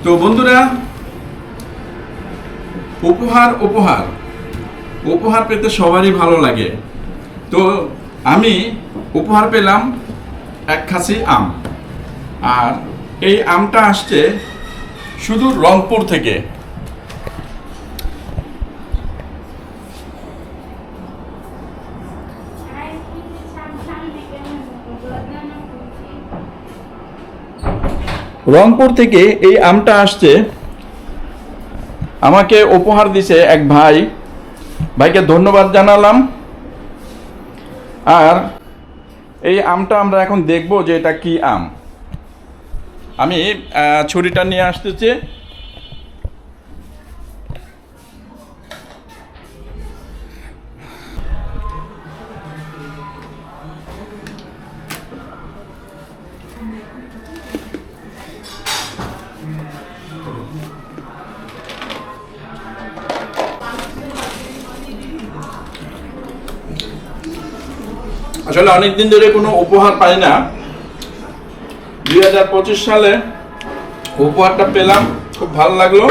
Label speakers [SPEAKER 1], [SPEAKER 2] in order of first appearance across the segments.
[SPEAKER 1] তো বন্ধুরা, উপহার উপহার উপহার পেতে সবারই ভালো লাগে। তো আমি উপহার পেলাম এক খাসি আম। আর এই আমটা আসছে শুধু রংপুর থেকে। রংপুর থেকে এই আমটা আসছে, আমাকে উপহার দিছে এক ভাই। ভাইকে ধন্যবাদ জানালাম। আর এই আমটা আমরা এখন দেখব যে এটা কি আম। আমি ছুরিটা নিয়ে আসতেছি। আসলে অনেকদিন ধরে কোনো উপহার পাই না। 2025 সালে উপহারটা পেলাম, খুব ভালো লাগলো।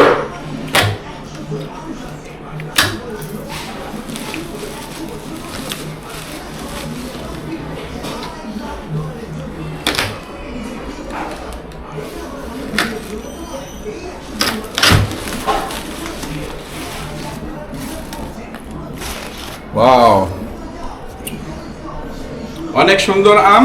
[SPEAKER 1] ওয়াও, অনেক সুন্দর আম।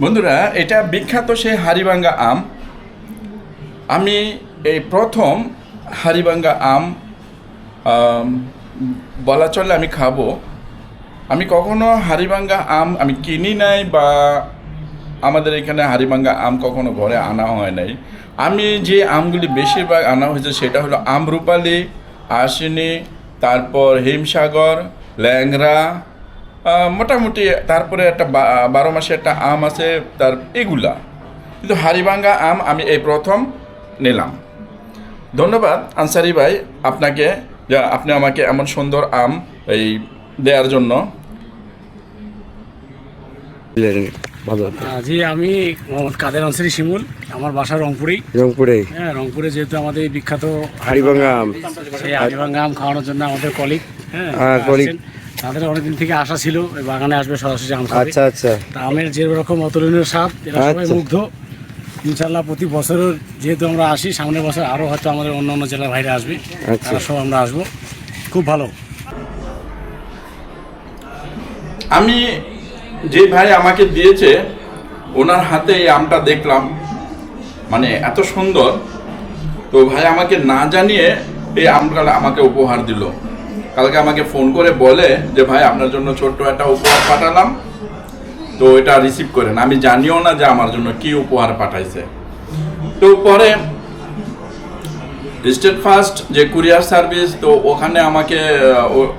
[SPEAKER 1] বন্ধুরা, এটা বিখ্যাত সেই হাড়িভাঙ্গা আম। আমি এই প্রথম হাড়িভাঙ্গা আম বলা চলে আমি খাবো। আমি কখনো হাড়িভাঙ্গা আম আমি কিনি নাই, বা আমাদের এখানে হাড়িভাঙ্গা আম কখনো ঘরে আনা হয় নাই। আমি যে আমগুলি বেশিরভাগ আনা হয়েছে সেটা হলো আমরুপালি, আশ্বিনী, তারপর হিমসাগর, ল্যাংড়া, মোটামুটি। তারপরে একটা 12 মাসে একটা আম আছে, তার এগুলা। কিন্তু হাড়িভাঙ্গা আম আমি এই প্রথম নিলাম। ধন্যবাদ আনসারি ভাই আপনাকে, যা আপনি আমাকে এমন সুন্দর আম এই দেওয়ার জন্য।
[SPEAKER 2] জি, আমি মোহাম্মদ কাদের আনসারি শিমুল। আমার বাসা রংপুরে। হ্যাঁ, রংপুরে যেহেতু আমাদের বিখ্যাত
[SPEAKER 3] হাড়িভাঙ্গা আম,
[SPEAKER 2] সেই হাড়িভাঙ্গা আম খাওয়ানোর জন্য আমাদের কলিগ তাদের অনেকদিন থেকে আশা ছিল এই বাগানে আসবে, সরাসরি আম খাবে।
[SPEAKER 3] আচ্ছা।
[SPEAKER 2] তা আমের যেরকম অতুলনীয় স্বাদ, এরা সবাই মুগ্ধ। ইনশাল্লাহ প্রতি বছরের যেহেতু আমরা আসি, সামনের বছর আরও হয়তো আমাদের অন্য অন্য জেলার বাইরে আসবে, তারা সব আমরা আসবো। খুব ভালো।
[SPEAKER 1] আমি যে ভাই আমাকে দিয়েছে ওনার হাতে এই আমটা দেখলাম, মানে এত সুন্দর। তো ভাই আমাকে না জানিয়ে এই আমটা আমাকে উপহার দিল। কালকে আমাকে ফোন করে বলে যে ভাই আপনার জন্য ছোট্ট একটা উপহার পাঠালাম, তো এটা রিসিভ করেন। আমি জানিও না যে আমার জন্য কি উপহার পাঠাইছে। তো পরে স্টেট ফার্স্ট যে কুরিয়ার সার্ভিস, তো ওখানে আমাকে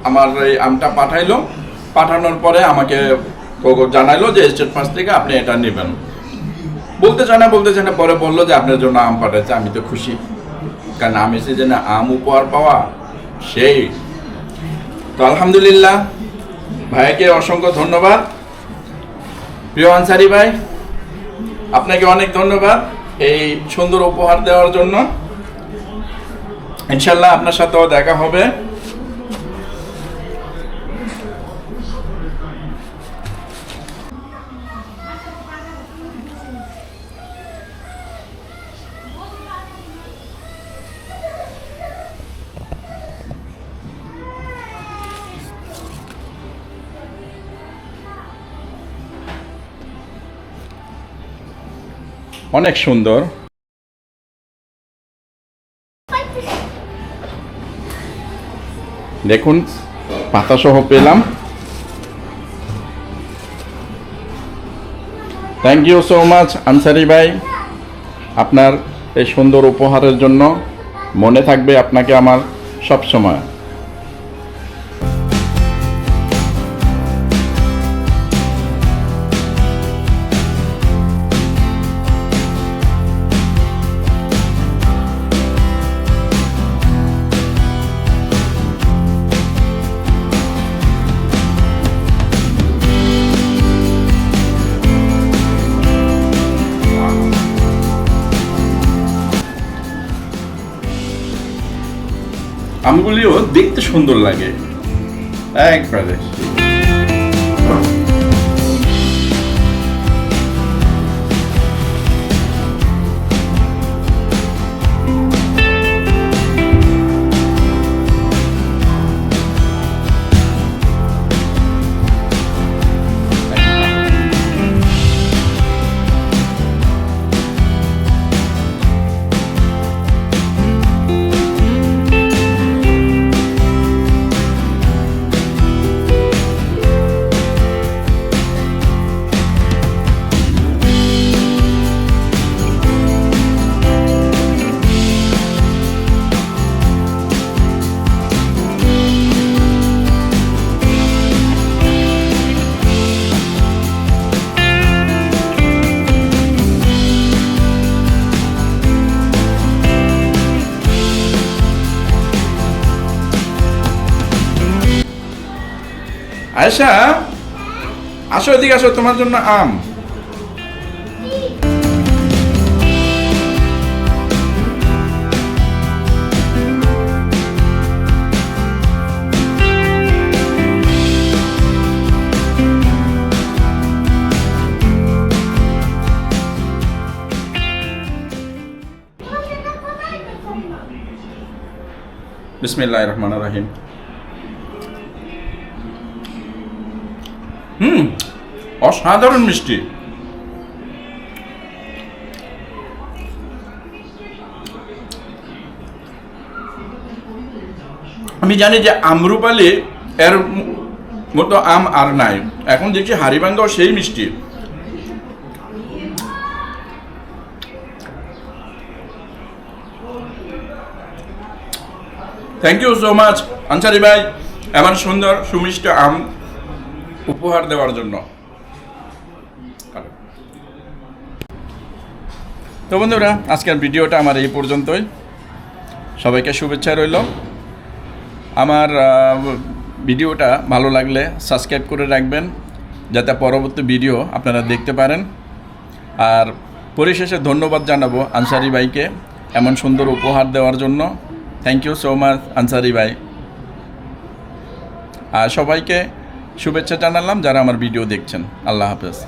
[SPEAKER 1] আমার এই আমটা পাঠাইলো। পাঠানোর পরে আমাকে জানাইলো যে স্টেট ফার্স্ট থেকে আপনি এটা নেবেন। বলতে চায় না পরে বললো যে আপনার জন্য আম পাঠাইছে। আমি তো খুশি, কারণ আমের সিজনে আম উপহার পাওয়া সেই। তো আলহামদুলিল্লাহ, ভাইকে অসংখ্য ধন্যবাদ। প্রিয় আনসারি ভাই, আপনাকে অনেক ধন্যবাদ এই সুন্দর উপহার দেওয়ার জন্য। ইনশাল্লাহ আপনার সাথেও দেখা হবে। অনেক সুন্দর। দেখুন, পাতা সহ পেলাম। Thank you so much Ansari ভাই, আপনার এই সুন্দর উপহারের জন্য। মনে থাকবে আপনাকে আমার সব সময়। আমগুলিও দেখতে সুন্দর লাগে একবারে। আয়েশা, আসো এদিকে আসো, তোমার জন্য আম। বিসমিল্লাহির রহমানির রহিম। অসাধারণ মিষ্টি। আমি জানি যে আম্রপালি এর মতো আম আর নাই, এখন দেখছি হাড়িভাঙ্গাও সেই মিষ্টি। Thank you so much Ansari ভাই, এমন সুন্দর সুমিষ্ট আম উপহার দেওয়ার জন্য। তো বন্ধুরা, আজকের ভিডিওটা আমার এই পর্যন্তই। সবাইকে শুভেচ্ছা রইল। আমার ভিডিওটা ভালো লাগলে সাবস্ক্রাইব করে রাখবেন, যাতে পরবর্তী ভিডিও আপনারা দেখতে পারেন। আর পরিশেষে ধন্যবাদ জানাবো আনসারি ভাইকে এমন সুন্দর উপহার দেওয়ার জন্য। Thank you so much Ansari ভাই। আর সবাইকে শুভেচ্ছা জানালাম যারা আমার ভিডিও দেখছেন। আল্লাহ হাফেজ।